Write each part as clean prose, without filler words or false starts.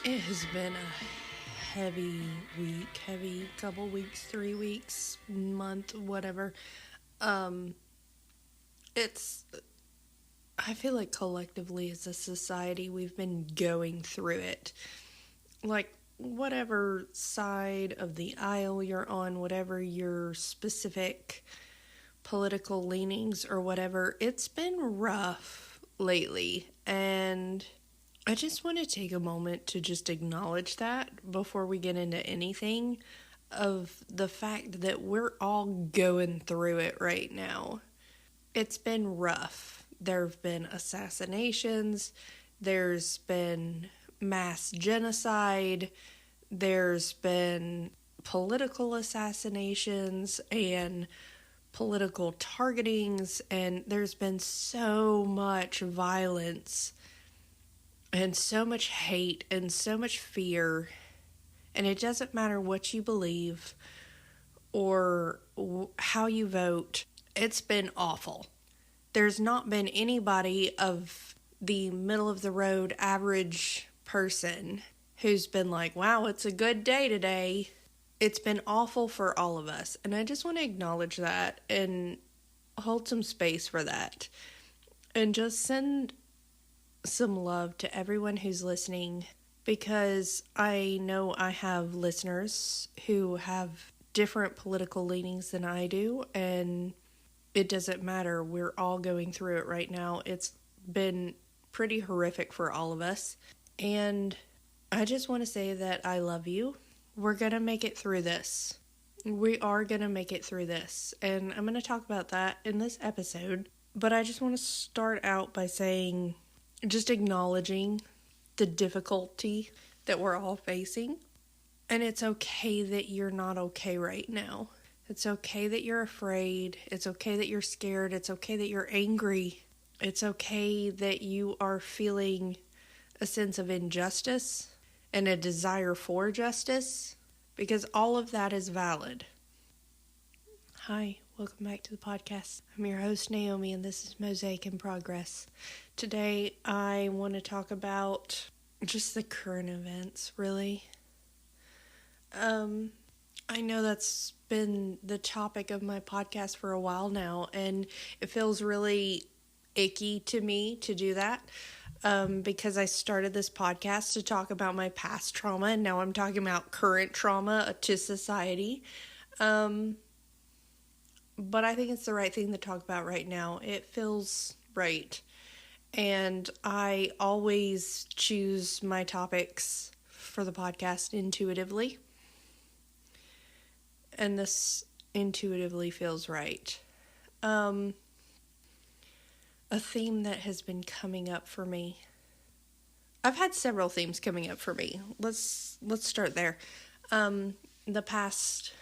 It has been a heavy week, heavy couple weeks, 3 weeks, month, whatever. Um, it's, I feel like collectively as a society, we've been going through it. Like, whatever side of the aisle you're on, whatever your specific political leanings or whatever, it's been rough lately. And I just want to take a moment to just acknowledge that before we get into anything of the fact that we're all going through it right now. It's been rough. There have been assassinations, there's been mass genocide, there's been political assassinations and political targetings, and there's been so much violence and so much hate and so much fear. And it doesn't matter what you believe or how you vote, it's been awful. There's not been anybody of the middle of the road average person who's been like, wow, it's a good day today. It's been awful for all of us. And I just want to acknowledge that and hold some space for that. And just send some love to everyone who's listening, because I know I have listeners who have different political leanings than I do, and it doesn't matter. We're all going through it right now. It's been pretty horrific for all of us. And I just want to say that I love you. We're going to make it through this. We are going to make it through this. And I'm going to talk about that in this episode. But I just want to start out by saying, just acknowledging the difficulty that we're all facing. And it's okay that you're not okay right now. It's okay that you're afraid. It's okay that you're scared. It's okay that you're angry. It's okay that you are feeling a sense of injustice and a desire for justice, because all of that is valid. Hi, welcome back to the podcast. I'm your host, Naomi, and this is Mosaic in Progress. Today, I want to talk about just the current events, really. I know that's been the topic of my podcast for a while now, and it feels really icky to me to do that, because I started this podcast to talk about my past trauma, and now I'm talking about current trauma to society. But I think it's the right thing to talk about right now. It feels right. And I always choose my topics for the podcast intuitively. And this intuitively feels right. A theme that has been coming up for me. I've had several themes coming up for me. Let's start there. The past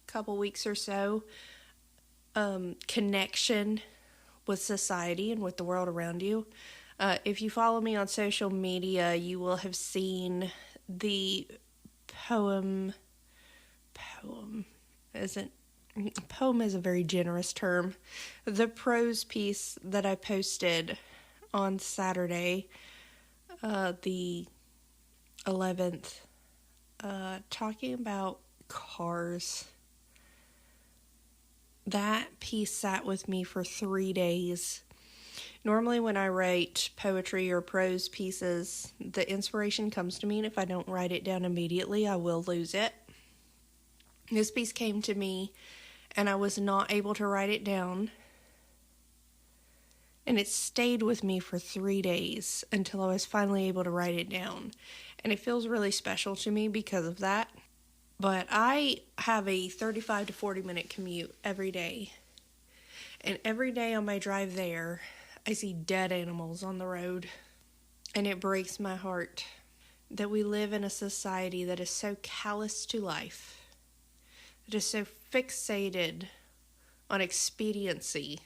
couple weeks or so, connection with society and with the world around you. If you follow me on social media, you will have seen the poem is a very generous term. The prose piece that I posted on Saturday, the 11th, talking about cars. That piece sat with me for 3 days. Normally when I write poetry or prose pieces, the inspiration comes to me, and if I don't write it down immediately, I will lose it. This piece came to me, and I was not able to write it down, and it stayed with me for 3 days until I was finally able to write it down. And it feels really special to me because of that. But I have a 35 to 40 minute commute every day. And every day on my drive there, I see dead animals on the road. And it breaks my heart that we live in a society that is so callous to life, that is so fixated on expediency,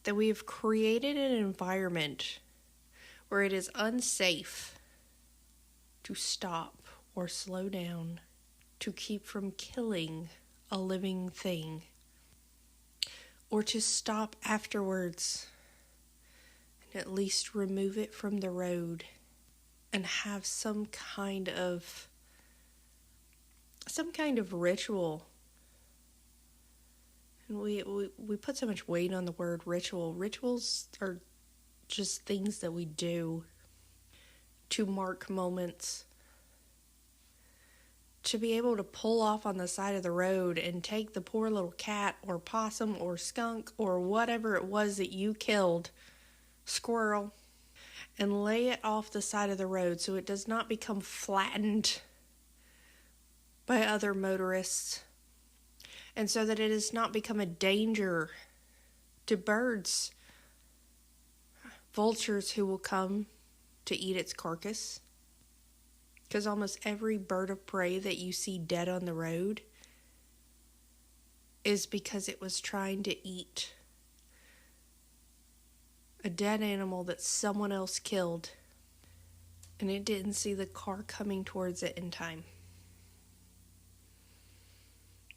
that we have created an environment where it is unsafe to stop or slow down, to keep from killing a living thing, or to stop afterwards and at least remove it from the road and have some kind of ritual. And we put so much weight on the word ritual. Rituals are just things that we do to mark moments, to be able to pull off on the side of the road and take the poor little cat or possum or skunk or whatever it was that you killed, squirrel, and lay it off the side of the road so it does not become flattened by other motorists, and so that it does not become a danger to birds, vultures who will come to eat its carcass. Because almost every bird of prey that you see dead on the road is because it was trying to eat a dead animal that someone else killed, and it didn't see the car coming towards it in time.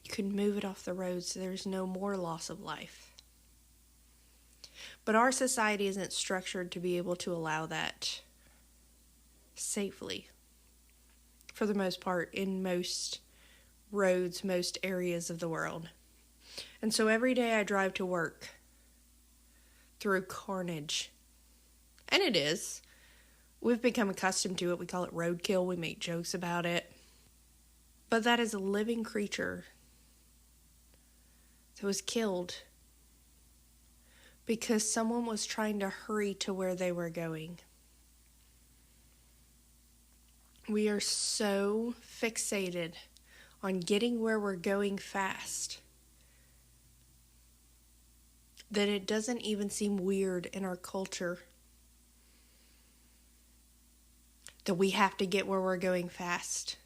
You could move it off the road so there's no more loss of life. But our society isn't structured to be able to allow that safely, for the most part, in most roads, most areas of the world. And so every day I drive to work through carnage. And it is. We've become accustomed to it. We call it roadkill. We make jokes about it. But that is a living creature that was killed because someone was trying to hurry to where they were going. We are so fixated on getting where we're going fast that it doesn't even seem weird in our culture that we have to get where we're going fast,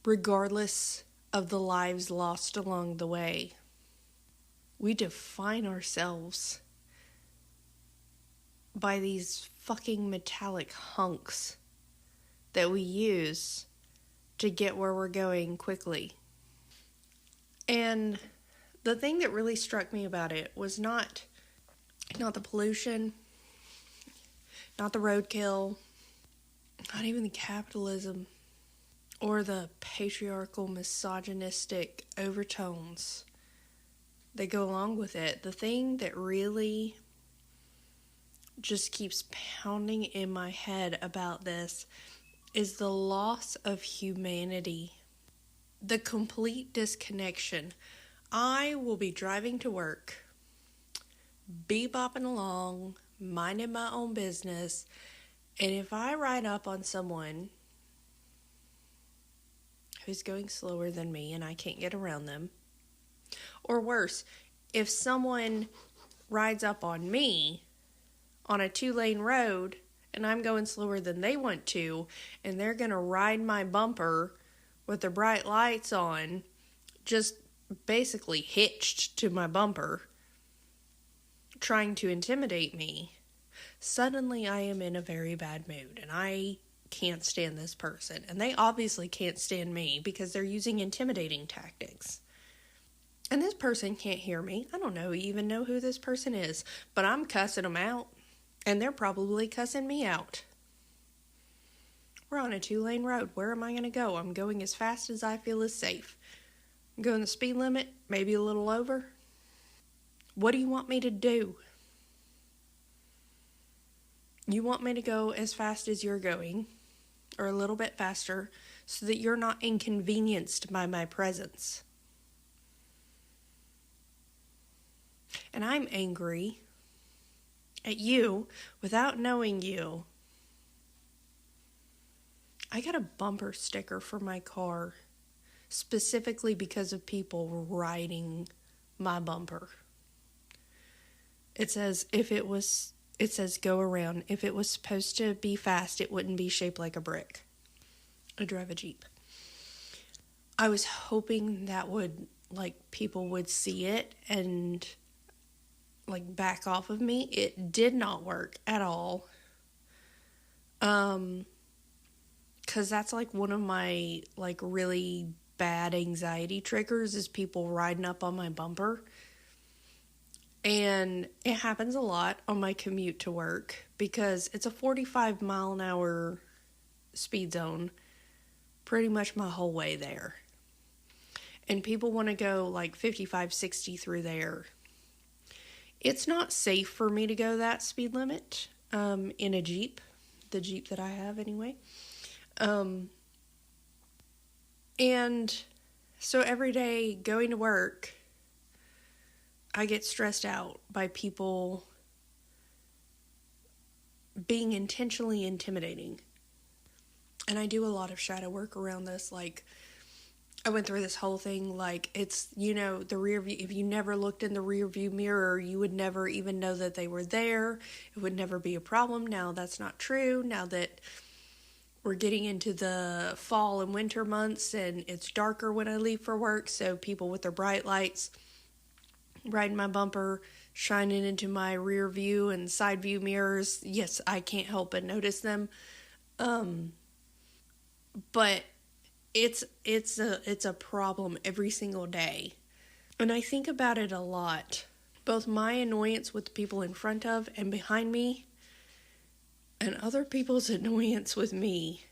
regardless of the lives lost along the way. We define ourselves by these fucking metallic hunks that we use to get where we're going quickly. And the thing that really struck me about it was not the pollution, not the roadkill, not even the capitalism or the patriarchal, misogynistic overtones that go along with it. The thing that really just keeps pounding in my head about this is the loss of humanity, the complete disconnection. I will be driving to work, bebopping along, minding my own business, and if I ride up on someone who's going slower than me and I can't get around them, or worse, if someone rides up on me on a 2-lane road and I'm going slower than they want to, and they're going to ride my bumper with the bright lights on, just basically hitched to my bumper, trying to intimidate me, suddenly I am in a very bad mood, and I can't stand this person. And they obviously can't stand me because they're using intimidating tactics. And this person can't hear me. I don't even know who this person is, but I'm cussing them out. And they're probably cussing me out. We're on a 2-lane road. Where am I going to go? I'm going as fast as I feel is safe. I'm going the speed limit, maybe a little over. What do you want me to do? You want me to go as fast as you're going, or a little bit faster, so that you're not inconvenienced by my presence. And I'm angry at you without knowing you. I got a bumper sticker for my car specifically because of people riding my bumper. It says go around. If it was supposed to be fast, it wouldn't be shaped like a brick. I drive a Jeep. I was hoping that people would see it and back off of me. It did not work at all. 'Cause that's one of my really bad anxiety triggers is people riding up on my bumper. And it happens a lot on my commute to work because it's a 45-mile-an-hour speed zone pretty much my whole way there. And people want to go like 55, 60 through there. It's not safe for me to go that speed limit in a Jeep, the Jeep that I have anyway. And so every day going to work, I get stressed out by people being intentionally intimidating. And I do a lot of shadow work around this. Like, I went through this whole thing, like, it's, the rear view. If you never looked in the rear view mirror, you would never even know that they were there. It would never be a problem. Now that's not true. Now that we're getting into the fall and winter months and it's darker when I leave for work, so people with their bright lights riding my bumper, shining into my rear view and side view mirrors, yes, I can't help but notice them. But it's a problem every single day. And I think about it a lot. Both my annoyance with the people in front of and behind me, and other people's annoyance with me.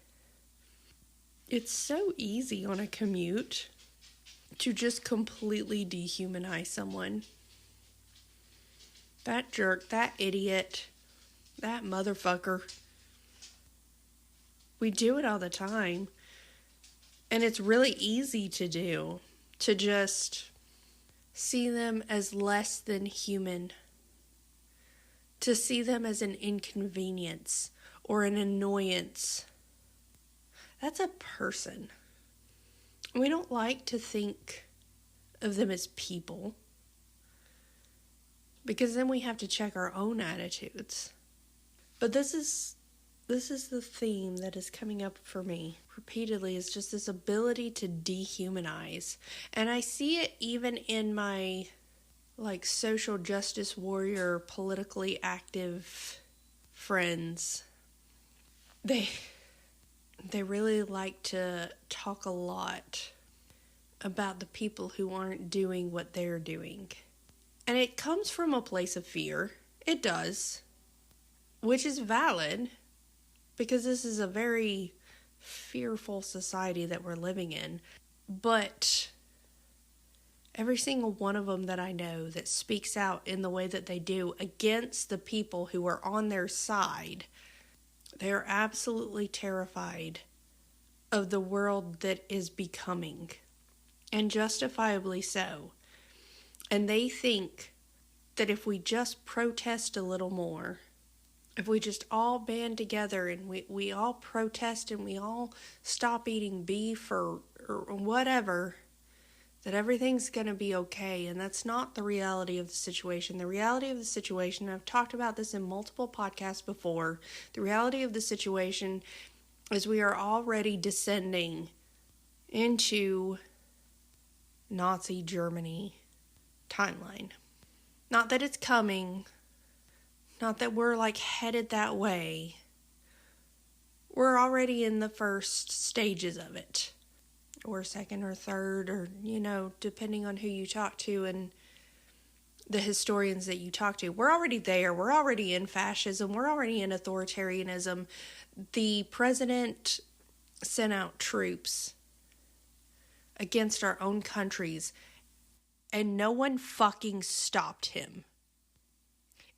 It's so easy on a commute to just completely dehumanize someone. That jerk, that idiot, that motherfucker. We do it all the time. And it's really easy to do, to just see them as less than human, to see them as an inconvenience or an annoyance. That's a person. We don't like to think of them as people, because then we have to check our own attitudes. But this is the theme that is coming up for me repeatedly, is just this ability to dehumanize. And I see it even in my social justice warrior, politically active friends. They really like to talk a lot about the people who aren't doing what they're doing. And it comes from a place of fear. It does. Which is valid, because this is a very fearful society that we're living in. But every single one of them that I know that speaks out in the way that they do against the people who are on their side, they are absolutely terrified of the world that is becoming, and justifiably so. And they think that if we just protest a little more, if we just all band together and we all protest and we all stop eating beef or whatever, that everything's going to be okay. And that's not the reality of the situation. The reality of the situation, I've talked about this in multiple podcasts before, the reality of the situation is we are already descending into Nazi Germany timeline. Not that it's coming, not that we're headed that way. We're already in the first stages of it, or second or third, or depending on who you talk to and the historians that you talk to. We're already there. We're already in fascism. We're already in authoritarianism. The president sent out troops against our own countries, and no one fucking stopped him.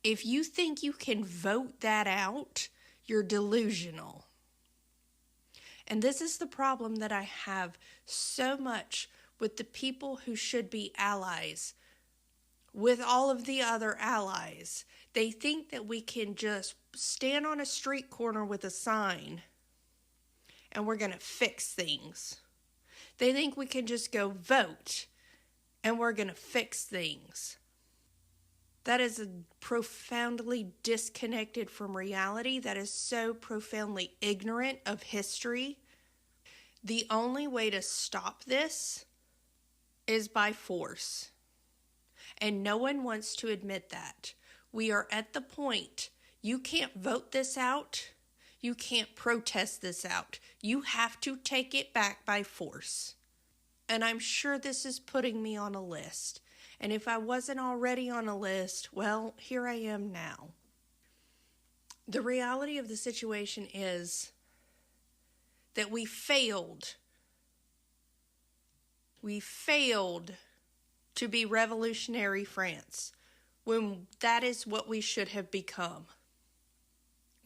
If you think you can vote that out, you're delusional. And this is the problem that I have so much with the people who should be allies, with all of the other allies. They think that we can just stand on a street corner with a sign and we're going to fix things. They think we can just go vote and we're going to fix things. That is profoundly disconnected from reality. That is so profoundly ignorant of history. The only way to stop this is by force. And no one wants to admit that. We are at the point, you can't vote this out. You can't protest this out. You have to take it back by force. And I'm sure this is putting me on a list. And if I wasn't already on a list, well, here I am now. The reality of the situation is that we failed. We failed to be revolutionary France when that is what we should have become.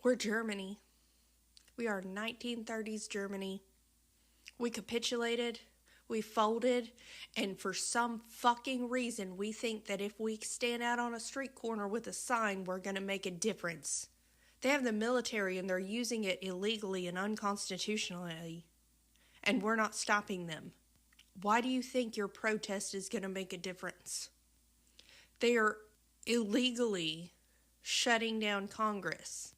We're Germany. We are 1930s Germany. We capitulated, we folded, and for some fucking reason we think that if we stand out on a street corner with a sign, we're going to make a difference. They have the military and they're using it illegally and unconstitutionally, and we're not stopping them. Why do you think your protest is going to make a difference? They are illegally shutting down Congress.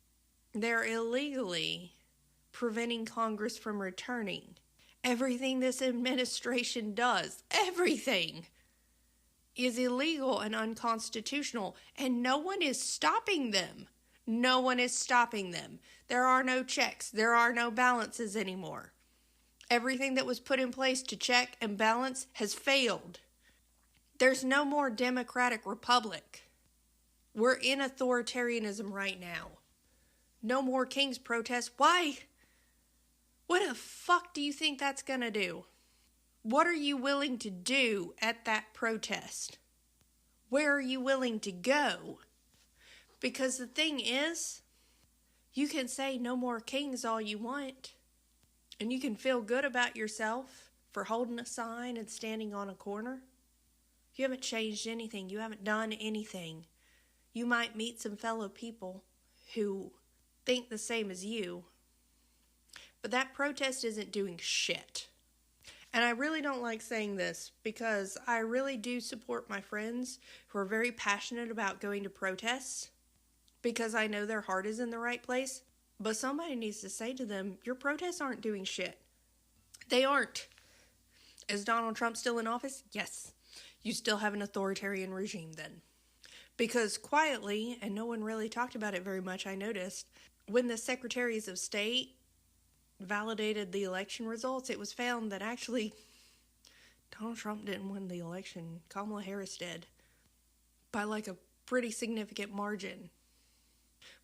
They're illegally preventing Congress from returning. Everything this administration does, everything, is illegal and unconstitutional, and no one is stopping them. No one is stopping them. There are no checks. There are no balances anymore. Everything that was put in place to check and balance has failed. There's no more democratic republic. We're in authoritarianism right now. No more King's protest. Why? What the fuck do you think that's gonna do? What are you willing to do at that protest? Where are you willing to go? Because the thing is, you can say no more kings all you want, and you can feel good about yourself for holding a sign and standing on a corner. You haven't changed anything. You haven't done anything. You might meet some fellow people who think the same as you, but that protest isn't doing shit. And I really don't like saying this because I really do support my friends who are very passionate about going to protests because I know their heart is in the right place. But somebody needs to say to them, your protests aren't doing shit. They aren't. Is Donald Trump still in office? Yes. You still have an authoritarian regime then. Because quietly, and no one really talked about it very much, I noticed, when the secretaries of state validated the election results, it was found that actually Donald Trump didn't win the election. Kamala Harris did. By like a pretty significant margin.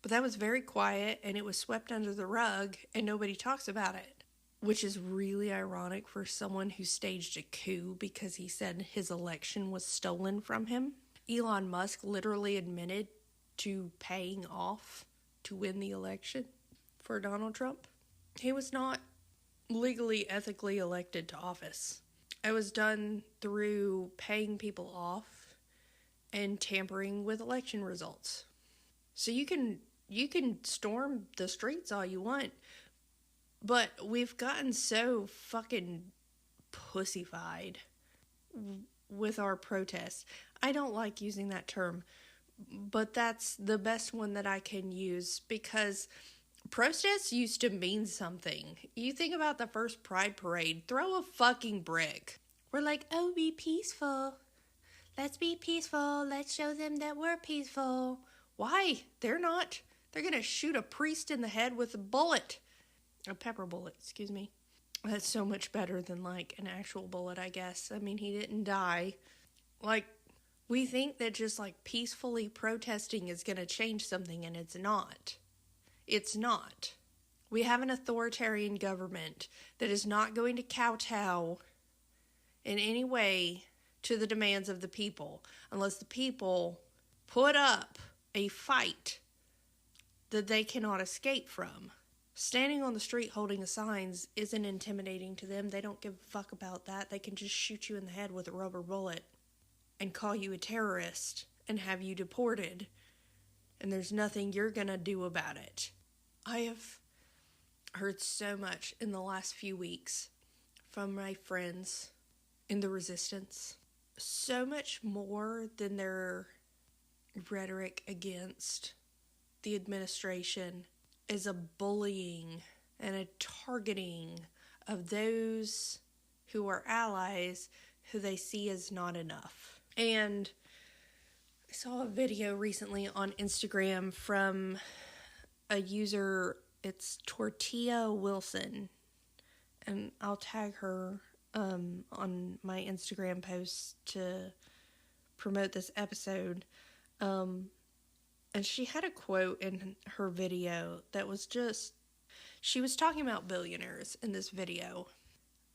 But that was very quiet and it was swept under the rug and nobody talks about it. Which is really ironic for someone who staged a coup because he said his election was stolen from him. Elon Musk literally admitted to paying off to win the election for Donald Trump. He was not legally, ethically elected to office. It was done through paying people off and tampering with election results. So you can storm the streets all you want, but we've gotten so fucking pussyfied with our protests. I don't like using that term, but that's the best one that I can use because protests used to mean something. You think about the first Pride Parade, throw a fucking brick. We're like, oh, be peaceful. Let's be peaceful. Let's show them that we're peaceful. Why? They're not. They're going to shoot a priest in the head with a bullet. A pepper bullet, excuse me. That's so much better than like an actual bullet, I guess. I mean, he didn't die. Like, we think that just like peacefully protesting is going to change something, and it's not. It's not. We have an authoritarian government that is not going to kowtow in any way to the demands of the people unless the people put up a fight that they cannot escape from. Standing on the street holding signs isn't intimidating to them. They don't give a fuck about that. They can just shoot you in the head with a rubber bullet and call you a terrorist and have you deported. And there's nothing you're gonna do about it. I have heard so much in the last few weeks from my friends in the resistance. So much more than their rhetoric against the administration is a bullying and a targeting of those who are allies who they see as not enough. And I saw a video recently on Instagram from a user, it's Tortilla Wilson, and I'll tag her on my Instagram post to promote this episode. And she had a quote in her video that was just, she was talking about billionaires in this video.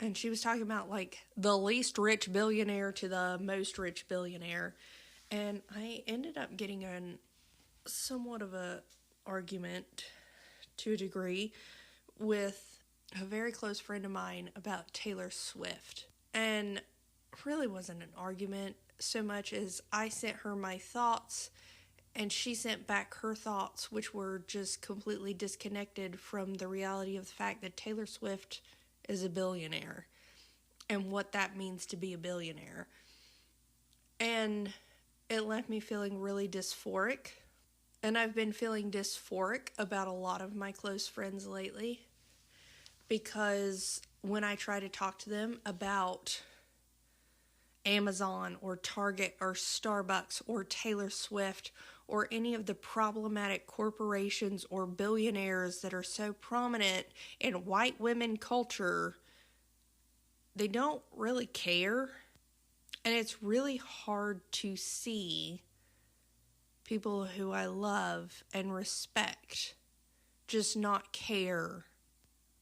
And she was talking about like the least rich billionaire to the most rich billionaire. And I ended up getting in somewhat of a argument to a degree with a very close friend of mine about Taylor Swift. And really wasn't an argument so much as I sent her my thoughts and she sent back her thoughts, which were just completely disconnected from the reality of the fact that Taylor Swift is a billionaire and what that means to be a billionaire. And it left me feeling really dysphoric. And I've been feeling dysphoric about a lot of my close friends lately, because when I try to talk to them about Amazon or Target or Starbucks or Taylor Swift or any of the problematic corporations or billionaires that are so prominent in white women culture, they don't really care. And it's really hard to see people who I love and respect just not care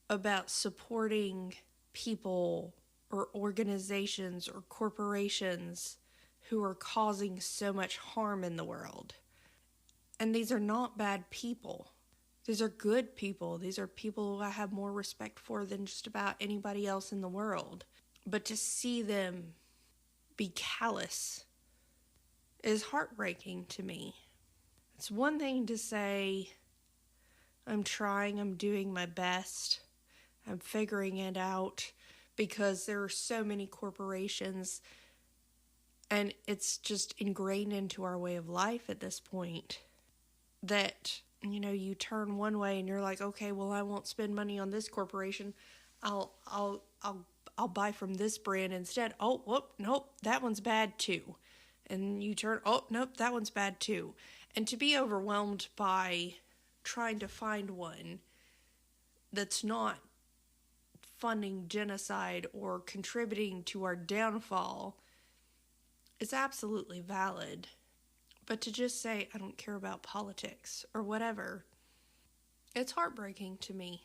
about supporting people or organizations or corporations who are causing so much harm in the world. And these are not bad people. These are good people. These are people who I have more respect for than just about anybody else in the world. But to see them be callous is heartbreaking to me. It's one thing to say, I'm trying, I'm doing my best, I'm figuring it out, because there are so many corporations and it's just ingrained into our way of life at this point that, you know, you turn one way and you're like, okay, well, I won't spend money on this corporation. I'll buy from this brand instead. Oh, whoop, nope, that one's bad too. And you turn, oh, nope, that one's bad too. And to be overwhelmed by trying to find one that's not funding genocide or contributing to our downfall is absolutely valid. But to just say, I don't care about politics or whatever, it's heartbreaking to me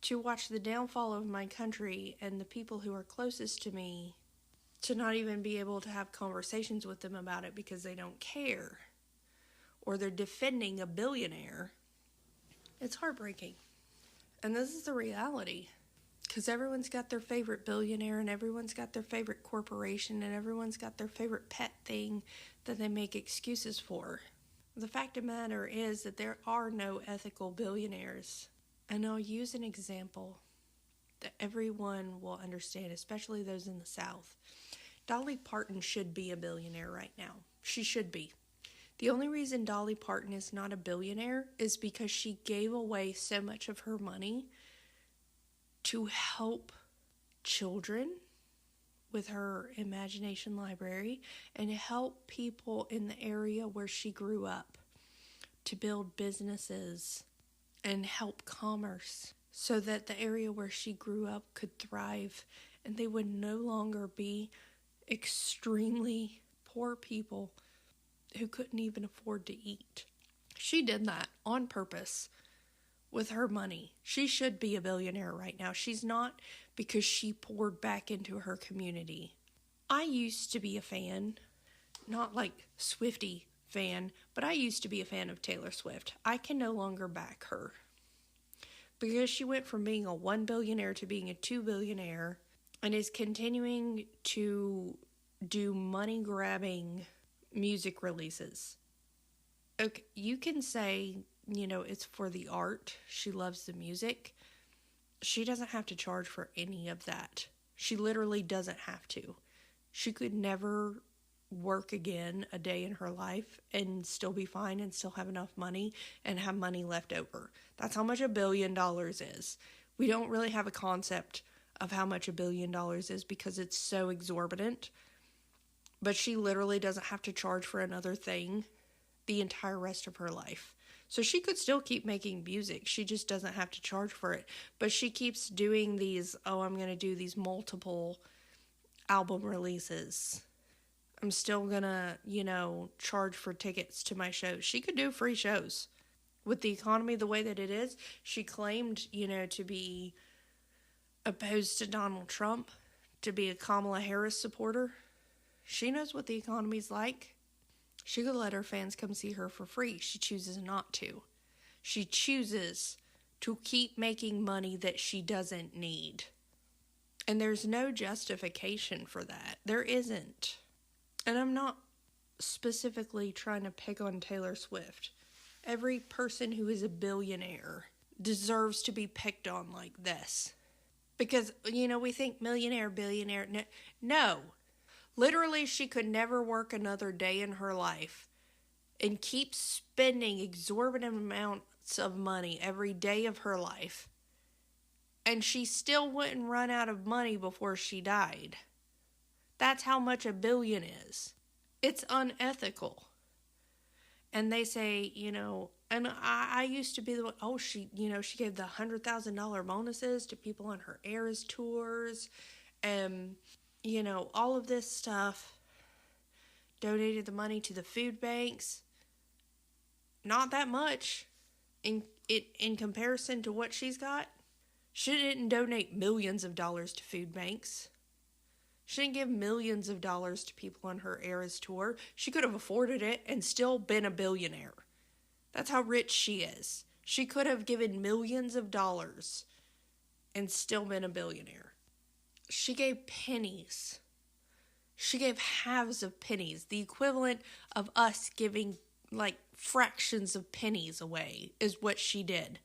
to watch the downfall of my country and the people who are closest to me, to not even be able to have conversations with them about it because they don't care or they're defending a billionaire. It's heartbreaking. And this is the reality, because everyone's got their favorite billionaire and everyone's got their favorite corporation and everyone's got their favorite pet thing that they make excuses for. The fact of the matter is that there are no ethical billionaires. And I'll use an example that everyone will understand, especially those in the South. Dolly Parton should be a billionaire right now. She should be. The only reason Dolly Parton is not a billionaire is because she gave away so much of her money to help children with her imagination library and help people in the area where she grew up to build businesses and help commerce so that the area where she grew up could thrive and they would no longer be extremely poor people who couldn't even afford to eat. She did that on purpose with her money. She should be a billionaire right now. She's not, because she poured back into her community. I used to be a fan, not like Swiftie fan, but I used to be a fan of Taylor Swift. I can no longer back her because she went from being a 1 billionaire to being a 2 billionaire and is continuing to do money-grabbing music releases. Okay, you can say, you know, it's for the art. She loves the music. She doesn't have to charge for any of that. She literally doesn't have to. She could never work again a day in her life and still be fine and still have enough money and have money left over. That's how much $1 billion is. We don't really have a concept of how much $1 billion is because it's so exorbitant. But she literally doesn't have to charge for another thing the entire rest of her life. So she could still keep making music. She just doesn't have to charge for it. But she keeps doing these, I'm going to do these multiple album releases. I'm still gonna, charge for tickets to my shows. She could do free shows. With the economy the way that it is, she claimed, to be opposed to Donald Trump, to be a Kamala Harris supporter. She knows what the economy's like. She could let her fans come see her for free. She chooses not to. She chooses to keep making money that she doesn't need. And there's no justification for that. There isn't. And I'm not specifically trying to pick on Taylor Swift. Every person who is a billionaire deserves to be picked on like this. Because, we think millionaire, billionaire. No. Literally, she could never work another day in her life and keep spending exorbitant amounts of money every day of her life. And she still wouldn't run out of money before she died. That's how much a billion is. It's unethical. And they say, and I used to be the one, she gave the $100,000 bonuses to people on her Eras tours. And, all of this stuff. Donated the money to the food banks. Not that much in comparison to what she's got. She didn't donate millions of dollars to food banks. She didn't give millions of dollars to people on her Eras tour. She could have afforded it and still been a billionaire. That's how rich she is. She could have given millions of dollars and still been a billionaire. She gave pennies. She gave halves of pennies. The equivalent of us giving fractions of pennies away is what she did.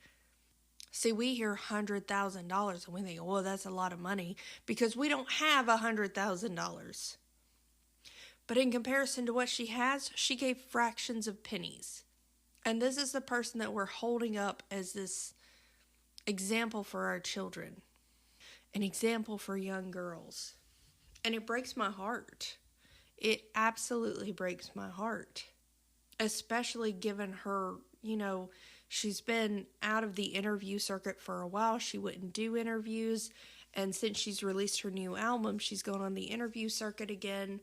See, we hear $100,000 and we think, that's a lot of money because we don't have $100,000. But in comparison to what she has, she gave fractions of pennies. And this is the person that we're holding up as this example for our children, an example for young girls. And it breaks my heart. It absolutely breaks my heart, especially given her, she's been out of the interview circuit for a while. She wouldn't do interviews. And since she's released her new album, she's going on the interview circuit again.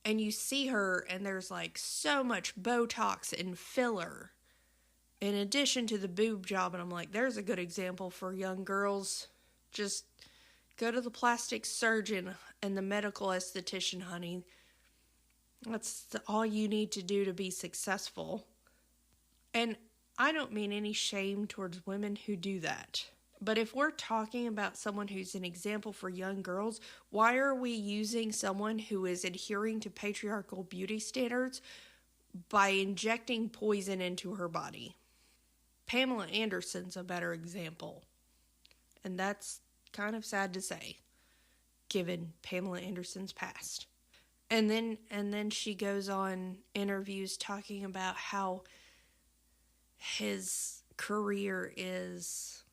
And you see her and there's so much Botox and filler in addition to the boob job. And I'm like, there's a good example for young girls. Just go to the plastic surgeon and the medical esthetician, honey. That's all you need to do to be successful. And I don't mean any shame towards women who do that. But if we're talking about someone who's an example for young girls, why are we using someone who is adhering to patriarchal beauty standards by injecting poison into her body? Pamela Anderson's a better example. And that's kind of sad to say, given Pamela Anderson's past. And then she goes on interviews talking about how his career is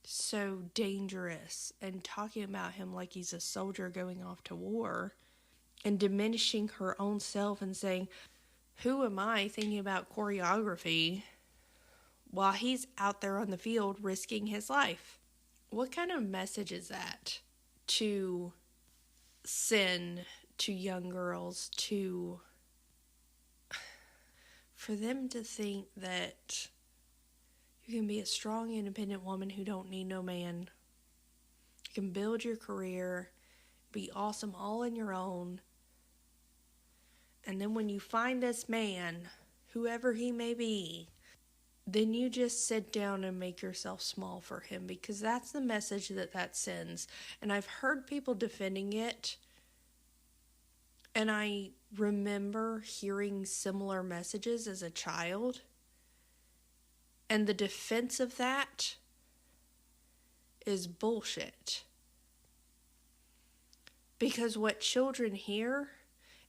so dangerous and talking about him like he's a soldier going off to war and diminishing her own self and saying, who am I thinking about choreography while he's out there on the field risking his life? What kind of message is that to send to young girls, for them to think that you can be a strong, independent woman who don't need no man. You can build your career, be awesome all on your own. And then when you find this man, whoever he may be, then you just sit down and make yourself small for him, because that's the message that sends. And I've heard people defending it, and I remember hearing similar messages as a child. And the defense of that is bullshit. Because what children hear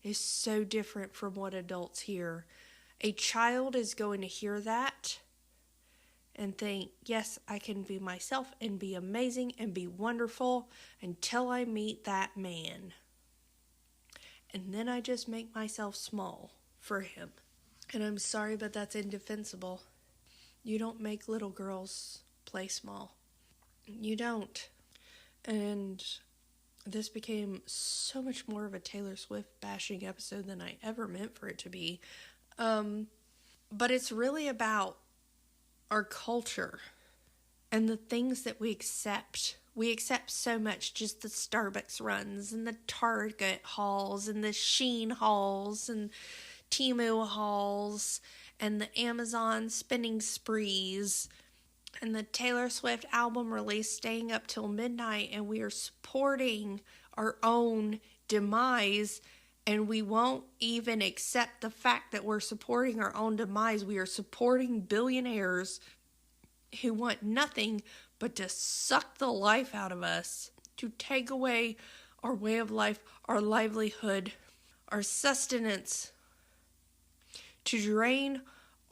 is so different from what adults hear. A child is going to hear that and think, yes, I can be myself and be amazing and be wonderful until I meet that man. And then I just make myself small for him. And I'm sorry, but that's indefensible. You don't make little girls play small. You don't. And this became so much more of a Taylor Swift bashing episode than I ever meant for it to be. But it's really about our culture and the things that we accept. We accept so much, just the Starbucks runs and the Target hauls and the Shein hauls and Temu hauls and the Amazon spending sprees and the Taylor Swift album release staying up till midnight, and we are supporting our own demise, and we won't even accept the fact that we're supporting our own demise. We are supporting billionaires who want nothing but to suck the life out of us, to take away our way of life, our livelihood, our sustenance, to drain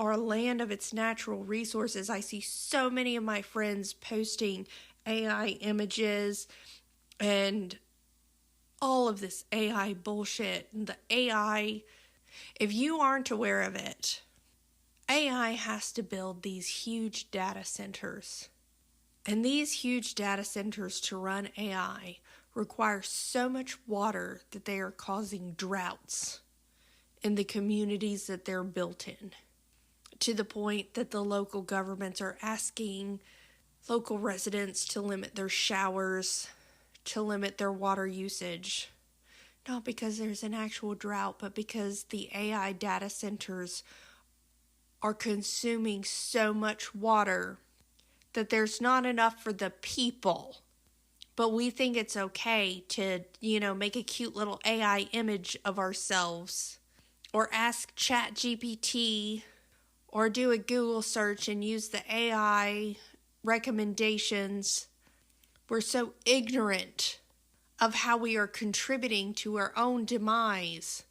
our land of its natural resources. I see so many of my friends posting AI images and all of this AI bullshit. The AI, if you aren't aware of it, AI has to build these huge data centers. And these huge data centers to run AI require so much water that they are causing droughts in the communities that they're built in, to the point that the local governments are asking local residents to limit their showers, to limit their water usage. Not because there's an actual drought, but because the AI data centers are consuming so much water that there's not enough for the people. But we think it's okay to, make a cute little AI image of ourselves, or ask ChatGPT, or do a Google search and use the AI recommendations. We're so ignorant of how we are contributing to our own demise.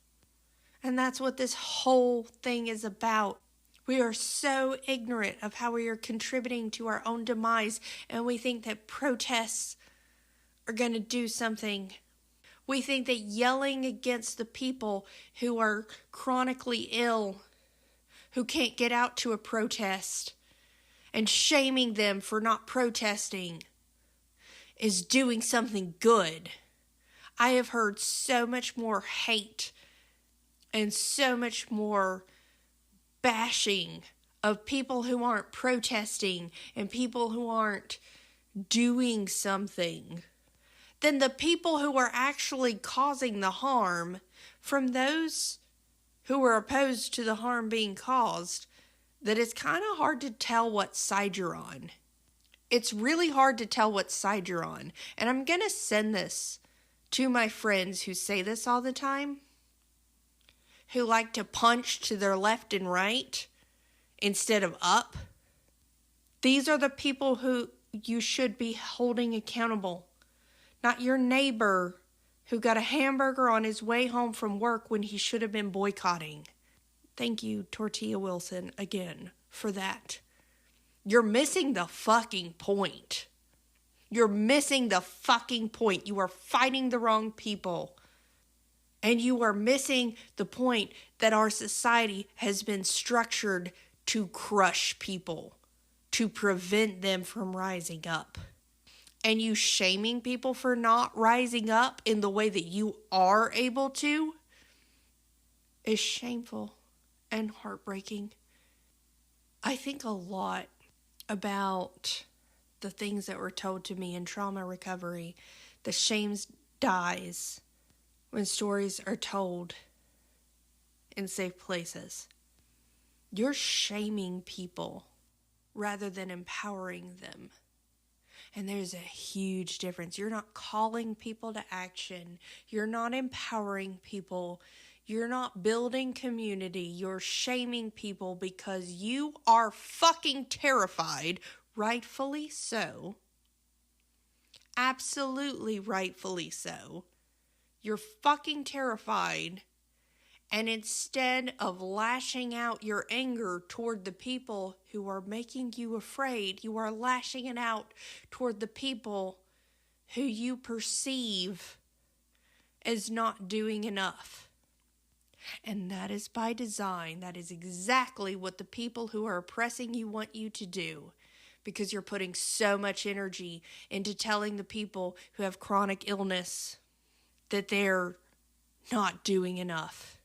And that's what this whole thing is about. We are so ignorant of how we are contributing to our own demise, and we think that protests are going to do something. We think that yelling against the people who are chronically ill, who can't get out to a protest, and shaming them for not protesting is doing something good. I have heard so much more hate and so much more bashing of people who aren't protesting and people who aren't doing something than the people who are actually causing the harm from those who are opposed to the harm being caused, that it's kind of hard to tell what side you're on. It's really hard to tell what side you're on. And I'm going to send this to my friends who say this all the time, who like to punch to their left and right instead of up. These are the people who you should be holding accountable, not your neighbor who got a hamburger on his way home from work when he should have been boycotting. Thank you, Tortilla Wilson, again, for that. You're missing the fucking point. You're missing the fucking point. You are fighting the wrong people. And you are missing the point that our society has been structured to crush people, to prevent them from rising up. And you shaming people for not rising up in the way that you are able to is shameful and heartbreaking. I think a lot about the things that were told to me in trauma recovery. The shame dies when stories are told in safe places. You're shaming people rather than empowering them. And there's a huge difference. You're not calling people to action. You're not empowering people. You're not building community. You're shaming people because you are fucking terrified, rightfully so. Absolutely rightfully so. You're fucking terrified. And instead of lashing out your anger toward the people who are making you afraid, you are lashing it out toward the people who you perceive as not doing enough. And that is by design. That is exactly what the people who are oppressing you want you to do. because you're putting so much energy into telling the people who have chronic illness that they're not doing enough,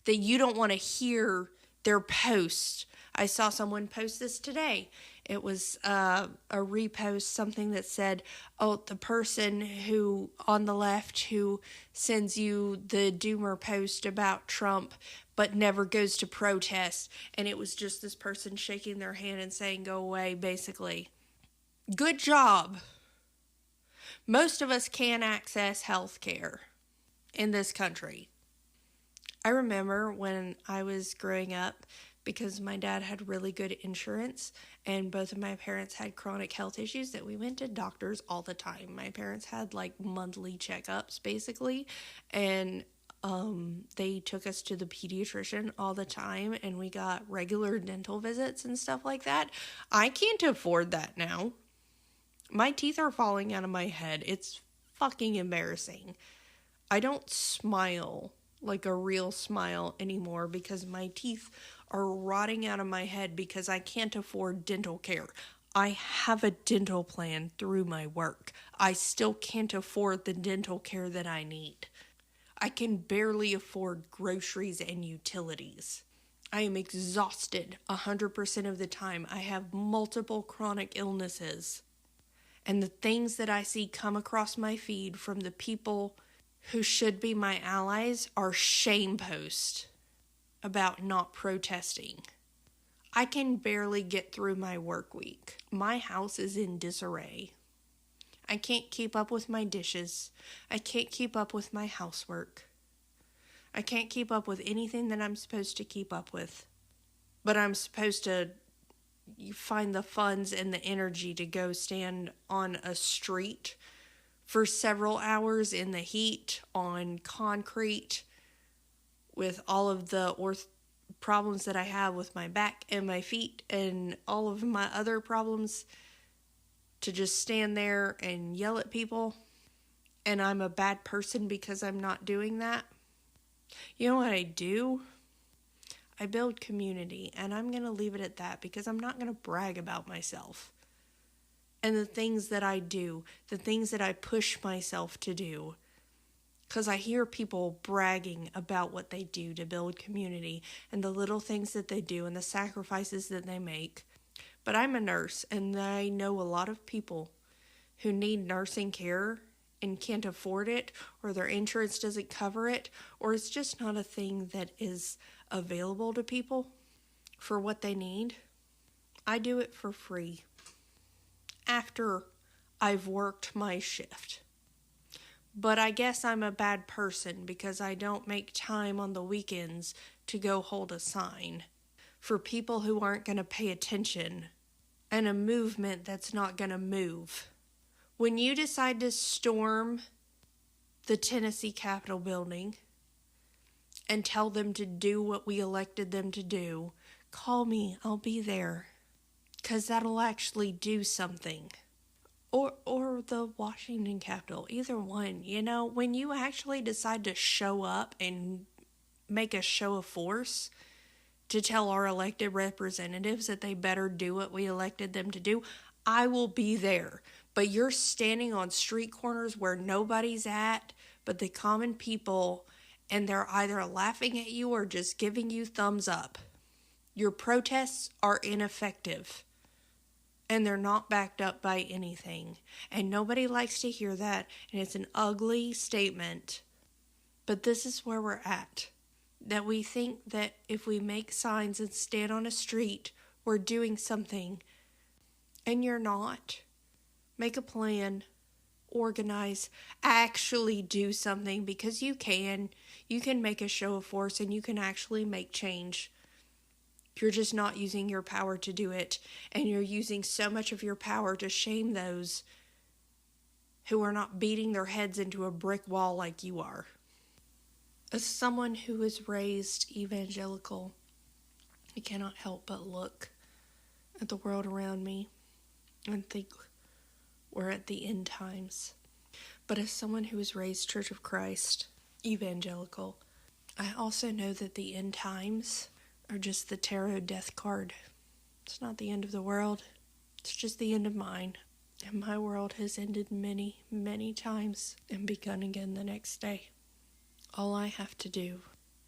that you don't want to hear their post. I saw someone post this today. It was a repost, something that said, oh, the person who on the left who sends you the doomer post about Trump but never goes to protest. And it was just this person shaking their hand and saying, go away, basically. Good job. Most of us can't access health care in this country. I remember when I was growing up, because my dad had really good insurance and both of my parents had chronic health issues, that we went to doctors all the time. My parents had like monthly checkups basically, and they took us to the pediatrician all the time, and we got regular dental visits and stuff like that. I can't afford that now. My teeth are falling out of my head. It's fucking embarrassing. I don't smile like a real smile anymore because my teeth are rotting out of my head because I can't afford dental care. I have a dental plan through my work. I still can't afford the dental care that I need. I can barely afford groceries and utilities. I am exhausted 100% of the time. I have multiple chronic illnesses. And the things that I see come across my feed from the people who should be my allies are shame posts about not protesting. I can barely get through my work week. My house is in disarray. I can't keep up with my dishes. I can't keep up with my housework. I can't keep up with anything that I'm supposed to keep up with. But I'm supposed to find the funds and the energy to go stand on a street for several hours in the heat on concrete with all of the problems that I have with my back and my feet and all of my other problems, to just stand there and yell at people. And I'm a bad person because I'm not doing that. You know what I do? I build community, and I'm going to leave it at that because I'm not going to brag about myself. And the things that I do, the things that I push myself to do, because I hear people bragging about what they do to build community and the little things that they do and the sacrifices that they make. But I'm a nurse, and I know a lot of people who need nursing care and can't afford it, or their insurance doesn't cover it, or it's just not a thing that is available to people for what they need. I do it for free after I've worked my shift. But I guess I'm a bad person because I don't make time on the weekends to go hold a sign for people who aren't going to pay attention and a movement that's not going to move. When you decide to storm the Tennessee Capitol building and tell them to do what we elected them to do, call me, I'll be there. 'Cause that'll actually do something. Or the Washington Capitol, either one. You know, when you actually decide to show up and make a show of force to tell our elected representatives that they better do what we elected them to do, I will be there. But you're standing on street corners where nobody's at but the common people, and they're either laughing at you or just giving you thumbs up. Your protests are ineffective. And they're not backed up by anything. And nobody likes to hear that. And it's an ugly statement. But this is where we're at. That we think that if we make signs and stand on a street, we're doing something. And you're not. Make a plan. Organize. Actually do something, because you can. You can make a show of force and you can actually make change. You're just not using your power to do it. And you're using so much of your power to shame those who are not beating their heads into a brick wall like you are. As someone who was raised evangelical, I cannot help but look at the world around me and think we're at the end times. But as someone who was raised Church of Christ, evangelical, I also know that the end times are just the tarot death card. It's not the end of the world. It's just the end of mine. And my world has ended many, many times and begun again the next day. All I have to do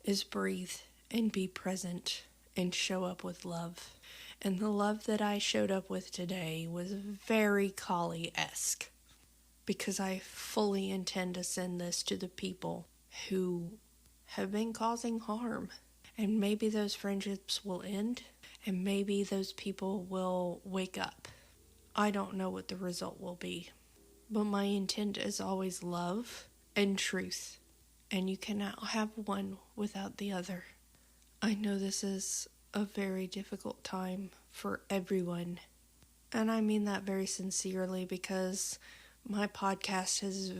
is breathe and be present and show up with love. And the love that I showed up with today was very Kali-esque, because I fully intend to send this to the people who have been causing harm. And maybe those friendships will end, and maybe those people will wake up. I don't know what the result will be, but my intent is always love and truth, and you cannot have one without the other. I know this is a very difficult time for everyone, and I mean that very sincerely, because my podcast has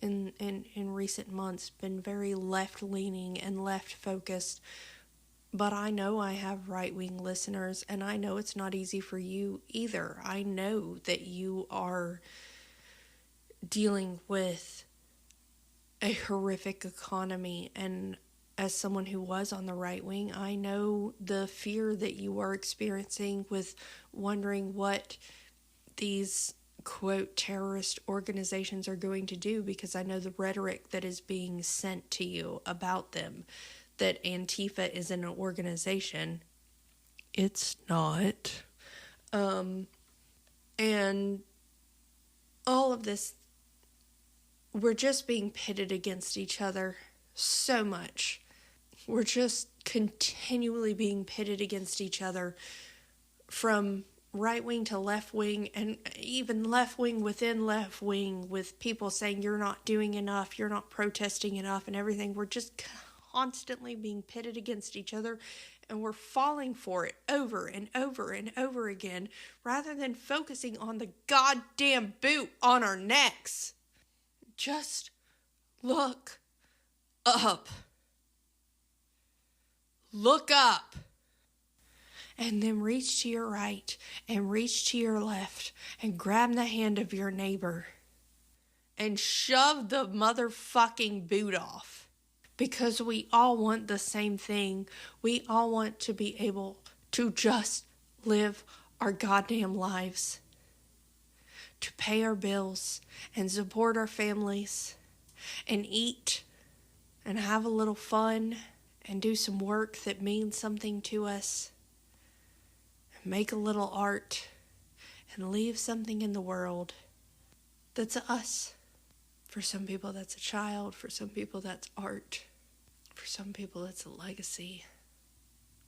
in recent months been very left-leaning and left-focused. But I know I have right-wing listeners, and I know it's not easy for you either. I know that you are dealing with a horrific economy, and as someone who was on the right wing, I know the fear that you are experiencing with wondering what these, quote, terrorist organizations are going to do, because I know the rhetoric that is being sent to you about them, that Antifa is an organization. It's not. And all of this, we're just being pitted against each other so much. We're just continually being pitted against each other, from right wing to left wing, and even left wing within left wing, with people saying you're not doing enough, you're not protesting enough, and everything. We're just constantly being pitted against each other, and we're falling for it over and over and over again, rather than focusing on the goddamn boot on our necks. Just look up. Look up. And then reach to your right and reach to your left and grab the hand of your neighbor and shove the motherfucking boot off. Because we all want the same thing. We all want to be able to just live our goddamn lives. To pay our bills and support our families and eat and have a little fun and do some work that means something to us. Make a little art and leave something in the world that's us. For some people, that's a child. For some people, that's art. For some people, it's a legacy.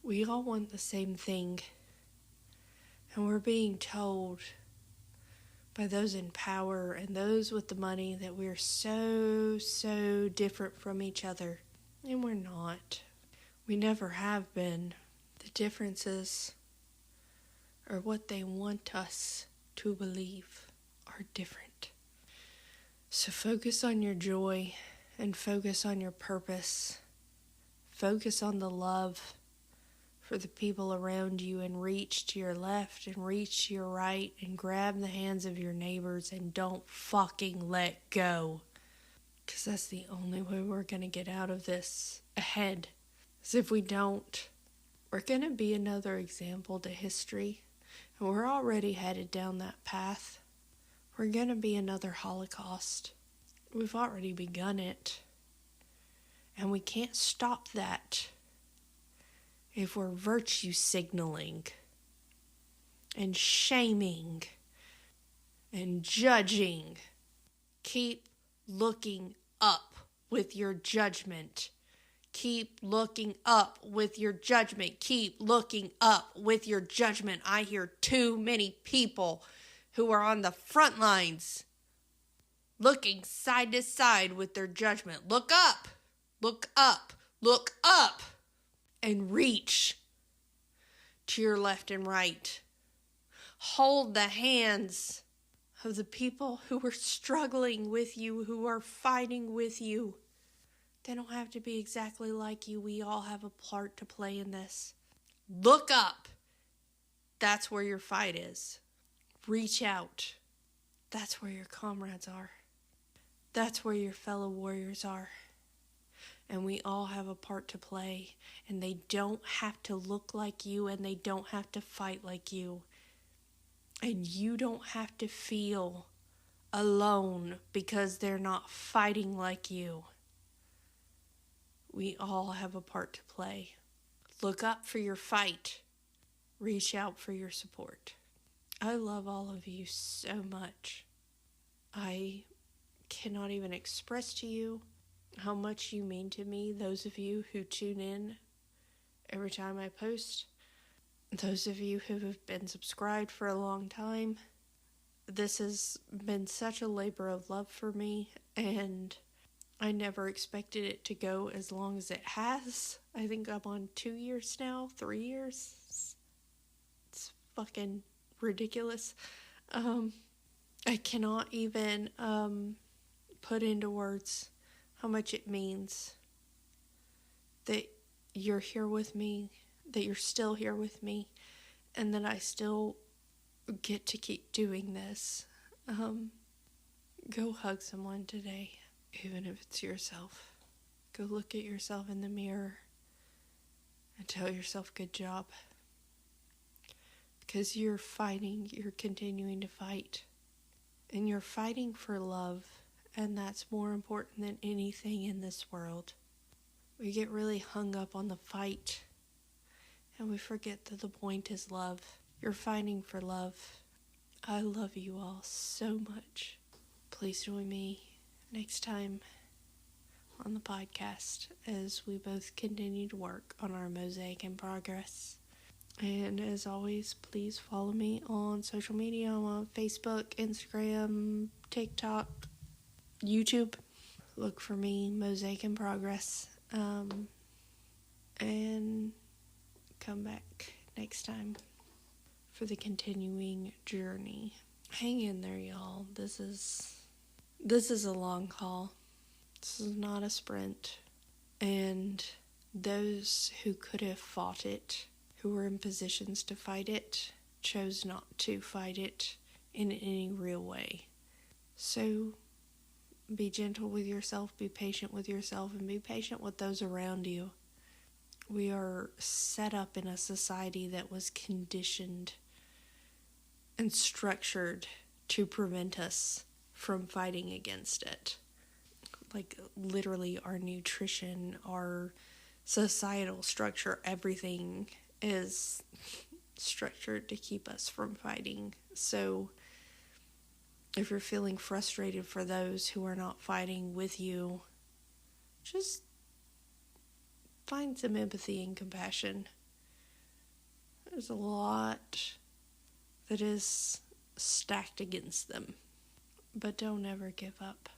We all want the same thing. And we're being told by those in power and those with the money that we're so different from each other. And we're not. We never have been. The differences are what they want us to believe are different. So focus on your joy and focus on your purpose. Focus on the love for the people around you, and reach to your left and reach to your right and grab the hands of your neighbors and don't fucking let go. Because that's the only way we're going to get out of this ahead. Because if we don't, we're going to be another example to history. And we're already headed down that path. We're going to be another Holocaust. We've already begun it. And we can't stop that if we're virtue signaling and shaming and judging. Keep looking up with your judgment. Keep looking up with your judgment. Keep looking up with your judgment. I hear too many people who are on the front lines looking side to side with their judgment. Look up. Look up. Look up. And reach to your left and right. Hold the hands of the people who are struggling with you, who are fighting with you. They don't have to be exactly like you. We all have a part to play in this. Look up. That's where your fight is. Reach out. That's where your comrades are. That's where your fellow warriors are. And we all have a part to play. And they don't have to look like you, and they don't have to fight like you. And you don't have to feel alone because they're not fighting like you. We all have a part to play. Look up for your fight. Reach out for your support. I love all of you so much. I cannot even express to you how much you mean to me, those of you who tune in every time I post, those of you who have been subscribed for a long time. This has been such a labor of love for me, and I never expected it to go as long as it has. I think I'm on 2 years now, 3 years. It's fucking ridiculous. I cannot even put into words how much it means that you're here with me, that you're still here with me, and that I still get to keep doing this. Go hug someone today, even if it's yourself. Go look at yourself in the mirror and tell yourself good job. Because you're fighting, you're continuing to fight. And you're fighting for love, and that's more important than anything in this world. We get really hung up on the fight, and we forget that the point is love. You're fighting for love. I love you all so much. Please join me next time on the podcast as we both continue to work on our mosaic in progress. And as always, please follow me on social media. I'm on Facebook, Instagram, TikTok, YouTube. Look for me, Mosaic in Progress. And come back next time for the continuing journey. Hang in there, y'all. This is a long haul. This is not a sprint. And those who could have fought it, who were in positions to fight it, chose not to fight it in any real way. So be gentle with yourself, be patient with yourself, and be patient with those around you. We are set up in a society that was conditioned and structured to prevent us from fighting against it. Like, literally, our nutrition, our societal structure, everything is structured to keep us from fighting. So if you're feeling frustrated for those who are not fighting with you, just find some empathy and compassion. There's a lot that is stacked against them, but don't ever give up.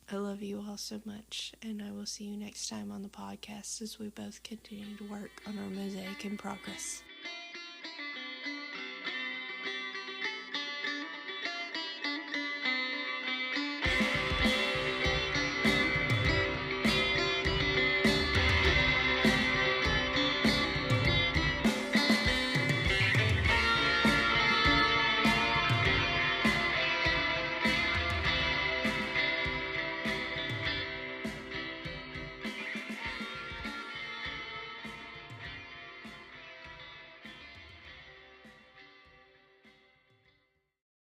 I love you all so much, and I will see you next time on the podcast as we both continue to work on our mosaic in progress.